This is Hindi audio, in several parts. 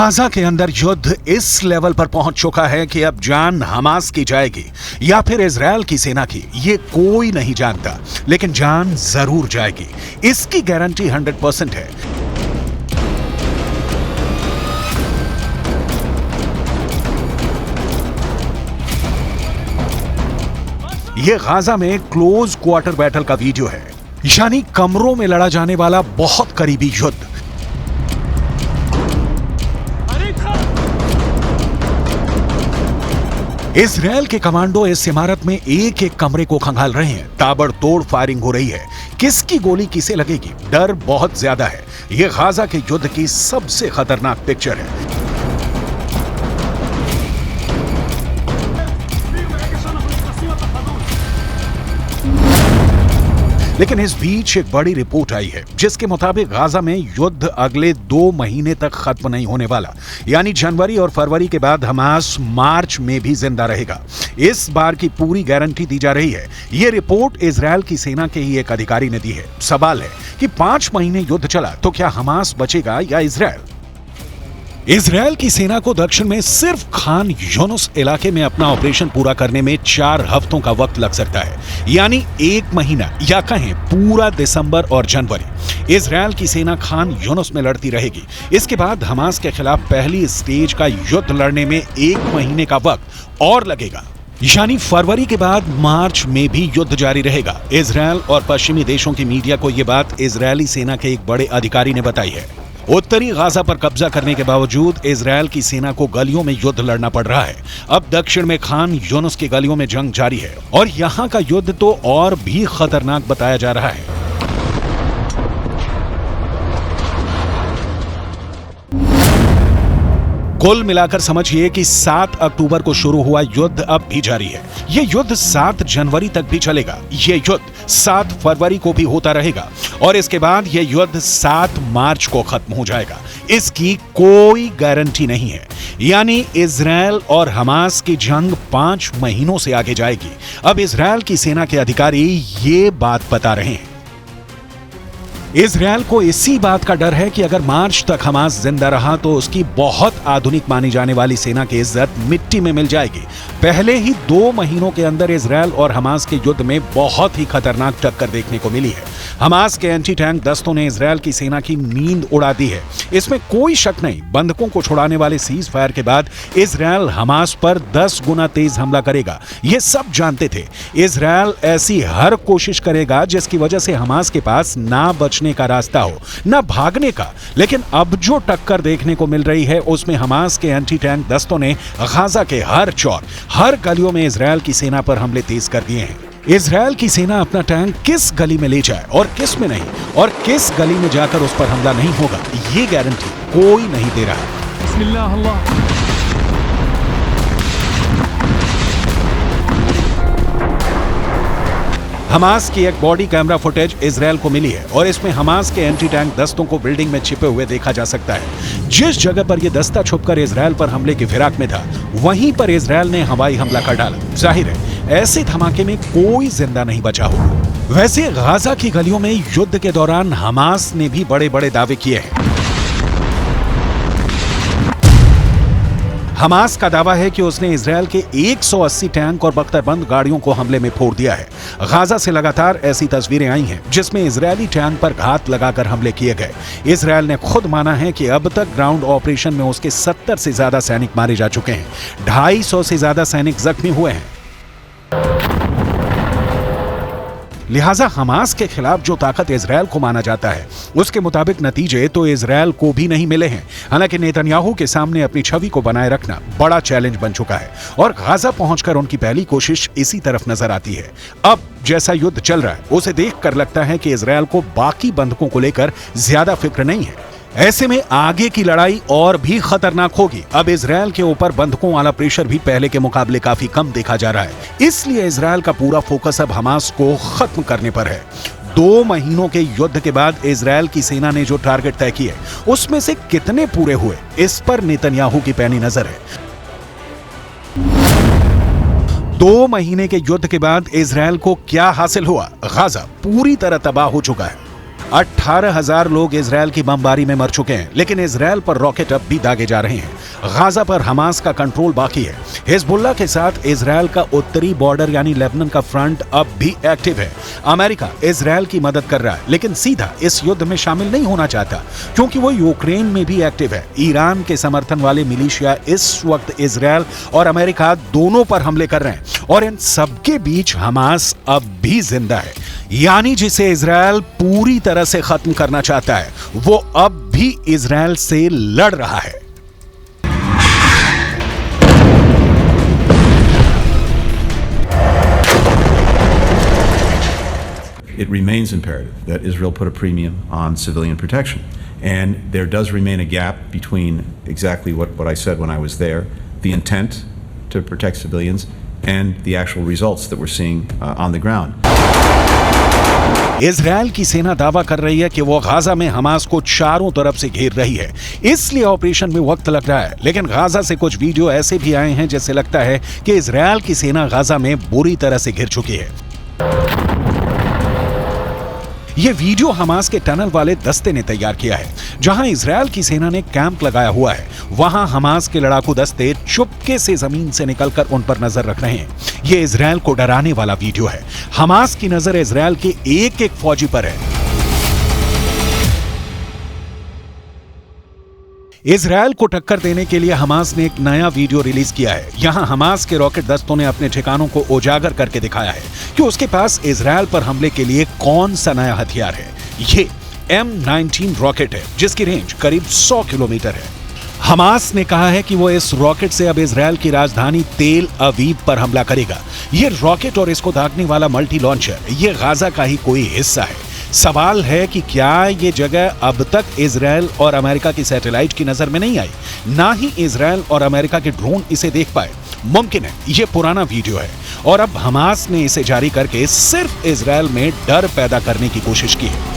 गाजा के अंदर युद्ध इस लेवल पर पहुंच चुका है कि अब जान हमास की जाएगी या फिर इजरायल की सेना की, ये कोई नहीं जानता, लेकिन जान जरूर जाएगी, इसकी गारंटी 100% है। ये गाजा में क्लोज क्वार्टर बैटल का वीडियो है, यानी कमरों में लड़ा जाने वाला बहुत करीबी युद्ध। इजरायल के कमांडो इस इमारत में एक एक कमरे को खंगाल रहे हैं, ताबड़तोड़ फायरिंग हो रही है। किसकी गोली किसे लगेगी, डर बहुत ज्यादा है। यह गाजा के युद्ध की सबसे खतरनाक पिक्चर है। लेकिन इस बीच एक बड़ी रिपोर्ट आई है जिसके मुताबिक गाजा में युद्ध अगले 2 महीने तक खत्म नहीं होने वाला, यानी जनवरी और फरवरी के बाद हमास मार्च में भी जिंदा रहेगा। इस बार की पूरी गारंटी दी जा रही है। यह रिपोर्ट इजरायल की सेना के ही एक अधिकारी ने दी है। सवाल है कि 5 महीने युद्ध चला तो क्या हमास बचेगा या इजरायल? इजरायल की सेना को दक्षिण में सिर्फ खान यूनुस इलाके में अपना ऑपरेशन पूरा करने में 4 हफ्तों का वक्त लग सकता है, यानी 1 महीना या कहें पूरा दिसंबर और जनवरी इजरायल की सेना खान यूनुस में लड़ती रहेगी। इसके बाद हमास के खिलाफ पहली स्टेज का युद्ध लड़ने में 1 महीने का वक्त और लगेगा, यानी फरवरी के बाद मार्च में भी युद्ध जारी रहेगा। इजरायल और पश्चिमी देशों की मीडिया को यह बात इजरायली सेना के एक बड़े अधिकारी ने बताई है। उत्तरी गाजा पर कब्जा करने के बावजूद इजरायल की सेना को गलियों में युद्ध लड़ना पड़ रहा है। अब दक्षिण में खान यूनुस की गलियों में जंग जारी है और यहां का युद्ध तो और भी खतरनाक बताया जा रहा है। कुल मिलाकर समझिए कि 7 अक्टूबर को शुरू हुआ युद्ध अब भी जारी है। यह युद्ध 7 जनवरी तक भी चलेगा। यह युद्ध 7 फरवरी को भी होता रहेगा और इसके बाद यह युद्ध 7 मार्च को खत्म हो जाएगा। इसकी कोई गारंटी नहीं है, यानी इजरायल और हमास की जंग 5 महीनों से आगे जाएगी। अब इजरायल की सेना के अधिकारी ये बात बता रहे हैं। इजरायल को इसी बात का डर है कि अगर मार्च तक हमास जिंदा रहा तो उसकी बहुत आधुनिक मानी जाने वाली सेना की इज्जत मिट्टी में मिल जाएगी। पहले ही 2 महीनों के अंदर इजरायल और हमास के युद्ध में बहुत ही खतरनाक टक्कर देखने को मिली है। हमास के एंटी टैंक दस्तों ने इजरायल की सेना की नींद उड़ा दी है, इसमें कोई शक नहीं। बंधकों को छुड़ाने वाले सीज फायर के बाद इजरायल हमास पर 10 गुना तेज हमला करेगा, ये सब जानते थे। इजरायल ऐसी हर कोशिश करेगा जिसकी वजह से हमास के पास ना बचने का रास्ता हो, ना भागने का। लेकिन अब जो टक्कर देखने को मिल रही है उसमें हमास के एंटी टैंक दस्तों ने गाजा के हर चौर, हर गलियों में इजरायल की सेना पर हमले तेज कर दिए हैं। इजरायल की सेना अपना टैंक किस गली में ले जाए और किस में नहीं, और किस गली में जाकर उस पर हमला नहीं होगा, ये गारंटी कोई नहीं दे रहा। बिस्मिल्लाह अल्लाह। हमास की एक बॉडी कैमरा फुटेज इजरायल को मिली है और इसमें हमास के एंटी टैंक दस्तों को बिल्डिंग में छिपे हुए देखा जा सकता है। जिस जगह पर यह दस्ता छुपकर इजरायल पर हमले की फिराक में था, वहीं पर इजरायल ने हवाई हमला कर डाला। जाहिर है ऐसे धमाके में कोई जिंदा नहीं बचा होगा। वैसे गाजा की गलियों में युद्ध के दौरान हमास ने भी बड़े बड़े दावे किए हैं। हमास का दावा है कि उसने इजरायल के 180 टैंक और बख्तरबंद गाड़ियों को हमले में फोड़ दिया है। गाजा से लगातार ऐसी तस्वीरें आई हैं जिसमें इजरायली टैंक पर घात लगाकर हमले किए गए। इजरायल ने खुद माना है कि अब तक ग्राउंड ऑपरेशन में उसके 70 से ज्यादा सैनिक मारे जा चुके हैं, 250 से ज्यादा सैनिक जख्मी हुए हैं। लिहाजा हमास के खिलाफ जो ताकत इजरायल को माना जाता है उसके मुताबिक नतीजे तो इजरायल को भी नहीं मिले हैं। हालांकि नेतन्याहू के सामने अपनी छवि को बनाए रखना बड़ा चैलेंज बन चुका है और गाजा पहुंचकर उनकी पहली कोशिश इसी तरफ नजर आती है। अब जैसा युद्ध चल रहा है उसे देखकर लगता है कि इजरायल को बाकी बंधकों को लेकर ज्यादा फिक्र नहीं है। ऐसे में आगे की लड़ाई और भी खतरनाक होगी। अब इजरायल के ऊपर बंधकों वाला प्रेशर भी पहले के मुकाबले काफी कम देखा जा रहा है। इसलिए इजरायल का पूरा फोकस अब हमास को खत्म करने पर है। 2 महीनों के युद्ध के बाद इजरायल की सेना ने जो टारगेट तय किए उसमें से कितने पूरे हुए, इस पर नेतन्याहू की पैनी नजर है। 2 महीने के युद्ध के बाद इजरायल को क्या हासिल हुआ? गाजा पूरी तरह तबाह हो चुका है। 18,000 लोग इजरायल की बमबारी में मर चुके हैं, लेकिन इजरायल पर रॉकेट अब भी दागे जा रहे हैं। गाजा पर हमास का कंट्रोल बाकी है। हिजबुल्लाह के साथ इजरायल का उत्तरी बॉर्डर यानी लेबनान का फ्रंट अब भी एक्टिव है। अमेरिका इजरायल की मदद कर रहा है, लेकिन सीधा इस युद्ध में शामिल नहीं होना चाहता, क्योंकि वो यूक्रेन में भी एक्टिव है। ईरान के समर्थन वाले मिलिशिया इस वक्त इजरायल और अमेरिका दोनों पर हमले कर रहे हैं, और इन सबके बीच हमास अब भी जिंदा है, यानी जिसे इजरायल पूरी तरह से खत्म करना चाहता है, वो अब भी इजरायल से लड़ रहा है। It remains imperative that Israel put a premium on civilian protection. And there does remain a gap between exactly what I said when I was there, the intent to protect civilians, and the actual results that we're seeing on the ground. Israel की सेना दावा कर रही है कि वो गाजा में हमास को चारों तरफ से घेर रही है, इसलिए ऑपरेशन में वक्त लग रहा है। लेकिन गाजा से कुछ वीडियो ऐसे भी आए हैं जैसे लगता है कि इजरायल की सेना गाजा में बुरी तरह से घिर चुकी है। ये वीडियो हमास के टनल वाले दस्ते ने तैयार किया है, जहां इजरायल की सेना ने कैंप लगाया हुआ है। वहां हमास के लड़ाकू दस्ते चुपके से जमीन से निकलकर उन पर नजर रख रहे हैं। ये इजरायल को डराने वाला वीडियो है। हमास की नजर इजरायल के एक एक फौजी पर है। इजरायल को टक्कर देने के लिए हमास ने एक नया वीडियो रिलीज किया है। यहां हमास के रॉकेट दस्तों ने अपने ठिकानों को उजागर करके दिखाया है कि उसके पास इजरायल पर हमले के लिए कौन सा नया हथियार है। ये M19 रॉकेट है, जिसकी रेंज करीब 100 किलोमीटर है। हमास ने कहा है कि वो इस रॉकेट से अब इजरायल की राजधानी तेल अवीव पर हमला करेगा। ये रॉकेट और इसको दागने वाला मल्टी लॉन्चर ये गाजा का ही कोई हिस्सा है। सवाल है कि क्या ये जगह अब तक इजरायल और अमेरिका की सैटेलाइट की नजर में नहीं आई, ना ही इजरायल और अमेरिका के ड्रोन इसे देख पाए। मुमकिन है ये पुराना वीडियो है और अब हमास ने इसे जारी करके सिर्फ इजरायल में डर पैदा करने की कोशिश की है।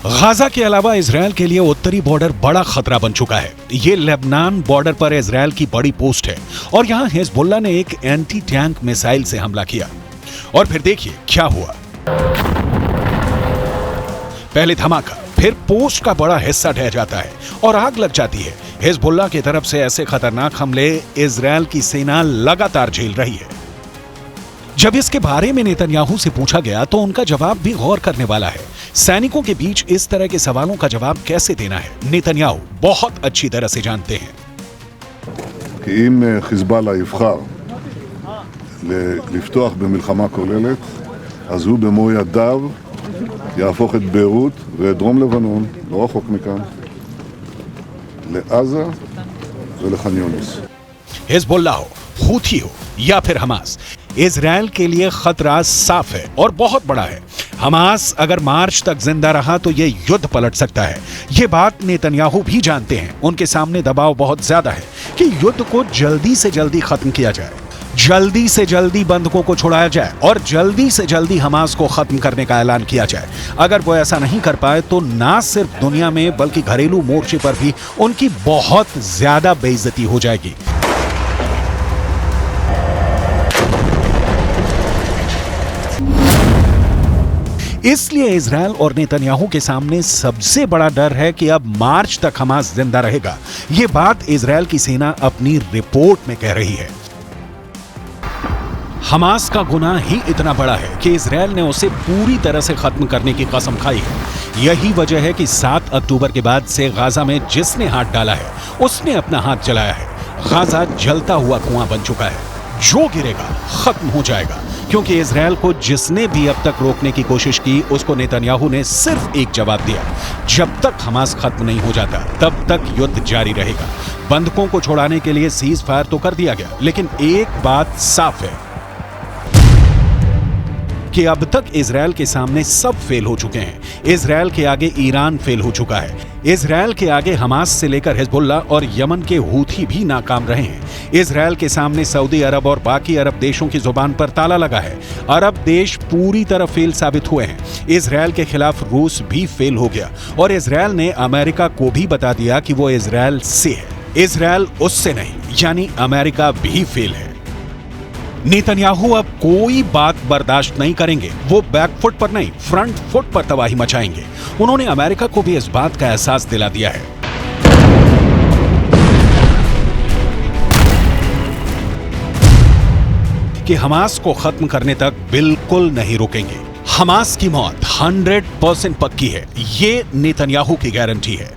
गाजा के अलावा इजरायल के लिए उत्तरी बॉर्डर बड़ा खतरा बन चुका है। ये लेबनान बॉर्डर पर इजरायल की बड़ी पोस्ट है और यहां हिजबुल्लाह ने एक एंटी टैंक मिसाइल से हमला किया और फिर देखिए क्या हुआ। पहले धमाका, फिर पोस्ट का बड़ा हिस्सा ढह जाता है और आग लग जाती है। हिजबुल्लाह की तरफ से ऐसे खतरनाक हमले इजरायल की सेना लगातार झेल रही है। जब इसके बारे में नेतन्याहू से पूछा गया तो उनका जवाब भी गौर करने वाला है। सैनिकों के बीच इस तरह के सवालों का जवाब कैसे देना है, नेतन्याहू बहुत अच्छी तरह से जानते हैं। כי אם חיזבאללה יבחר לפתוח במלחמה כוללת, אז הוא במו ידיו יהפוך את ביירות ואת דרום לבנון, לא רחוק מכאן, לעזה ולח'אן יונס। हिजबुल्लाह हो, हूथी हो या फिर हमास, इजरायल के लिए खतरा साफ है और बहुत बड़ा है। हमास अगर मार्च तक जिंदा रहा तो ये युद्ध पलट सकता है। ये बात नेतन्याहू भी जानते हैं। उनके सामने दबाव बहुत ज्यादा है कि युद्ध को जल्दी से जल्दी खत्म किया जाए, जल्दी से जल्दी बंधकों को छुड़ाया जाए और जल्दी से जल्दी हमास को खत्म करने का ऐलान किया जाए। अगर वो ऐसा नहीं कर पाए तो ना सिर्फ दुनिया में बल्कि घरेलू मोर्चे पर भी उनकी बहुत ज्यादा बेइज्जती हो जाएगी। इसलिए इजरायल और नेतन्याहू के सामने सबसे बड़ा डर है कि अब मार्च तक हमास जिंदा रहेगा। यह बात इजरायल की सेना अपनी रिपोर्ट में कह रही है। हमास का गुनाह ही इतना बड़ा है कि इजरायल ने उसे पूरी तरह से खत्म करने की कसम खाई है। यही वजह है कि 7 अक्टूबर के बाद से गाजा में जिसने हाथ डाला है उसने अपना हाथ जलाया है। गाजा जलता हुआ कुआं बन चुका है, जो गिरेगा खत्म हो जाएगा, क्योंकि इजरायल को जिसने भी अब तक रोकने की कोशिश की उसको नेतन्याहू ने सिर्फ एक जवाब दिया, जब तक हमास खत्म नहीं हो जाता तब तक युद्ध जारी रहेगा। बंधकों को छुड़ाने के लिए सीज फायर तो कर दिया गया, लेकिन एक बात साफ है कि अब तक इजरायल के सामने सब फेल हो चुके हैं। इजरायल के आगे ईरान फेल हो चुका है। इजरायल के आगे हमास से लेकर हिजबुल्लाह और यमन के हूथी भी नाकाम रहे हैं। इजरायल के सामने सऊदी अरब और बाकी अरब देशों की जुबान पर ताला लगा है। अरब देश पूरी तरह फेल साबित हुए हैं। इजरायल के खिलाफ रूस भी फेल हो गया और इजरायल ने अमेरिका को भी बता दिया कि वो इजरायल से है, इजरायल उससे नहीं, यानी अमेरिका भी फेल है। नेतन्याहू अब कोई बात बर्दाश्त नहीं करेंगे। वो बैकफुट पर नहीं, फ्रंट फुट पर तबाही मचाएंगे। उन्होंने अमेरिका को भी इस बात का एहसास दिला दिया है कि हमास को खत्म करने तक बिल्कुल नहीं रुकेंगे। हमास की मौत 100% पक्की है, ये नेतन्याहू की गारंटी है।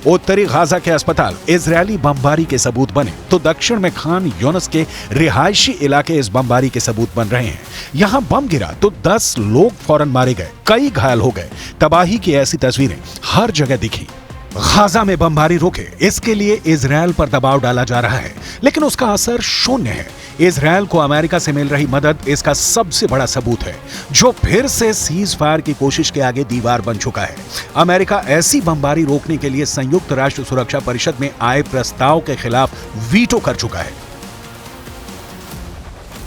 उत्तरी गाजा के अस्पताल इजरायली बमबारी के सबूत बने तो दक्षिण में खान यूनिस के रिहायशी इलाके इस बमबारी के सबूत बन रहे हैं। यहां बम गिरा तो 10 लोग फौरन मारे गए, कई घायल हो गए। तबाही की ऐसी तस्वीरें हर जगह दिखी। गाजा में बमबारी रोके, इसके लिए इजरायल पर दबाव डाला जा रहा है, लेकिन उसका असर शून्य है। इजरायल को अमेरिका से मिल रही मदद इसका सबसे बड़ा सबूत है, जो फिर से सीज फायर की कोशिश के आगे दीवार बन चुका है। अमेरिका ऐसी बमबारी रोकने के लिए संयुक्त राष्ट्र सुरक्षा परिषद में आए प्रस्ताव के खिलाफ वीटो कर चुका है।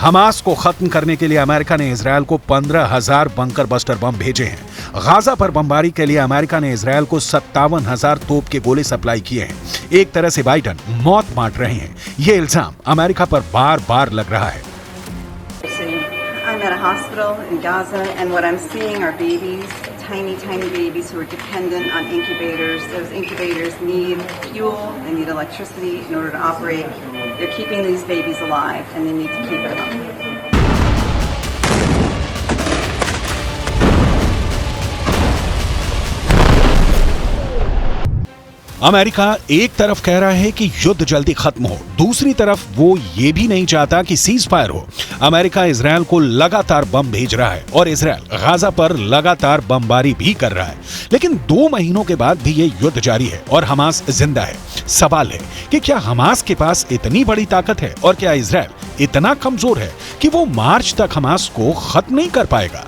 हमास को खत्म करने के लिए अमेरिका ने इजरायल को 15,000 बंकर बस्टर बम भेजे हैं। गाजा पर बमबारी के लिए अमेरिका ने इजरायल को 57,000 तोप के गोले सप्लाई किए हैं। एक तरह से बाइडन मौत बांट रहे हैं। ये इल्जाम अमेरिका पर बार बार लग रहा है। I'm at a hospital in Gaza, and what I'm seeing are babies, tiny babies who are dependent on incubators. Those incubators need fuel, they need electricity in order to operate. They're keeping these babies alive, and they need to keep it up. America एक तरफ कह रहा है कि युद्ध जल्दी खत्म हो, दूसरी तरफ वो ये भी नहीं चाहता कि सीज फायर हो। अमेरिका इजरायल को लगातार बम भेज रहा है और इजरायल गाजा पर लगातार बमबारी भी कर रहा है, लेकिन 2 महीनों के बाद भी ये युद्ध जारी है और हमास जिंदा है। सवाल है कि क्या हमास के पास इतनी बड़ी ताकत है और क्या इजरायल इतना कमजोर है कि वो मार्च तक हमास को खत्म नहीं कर पाएगा?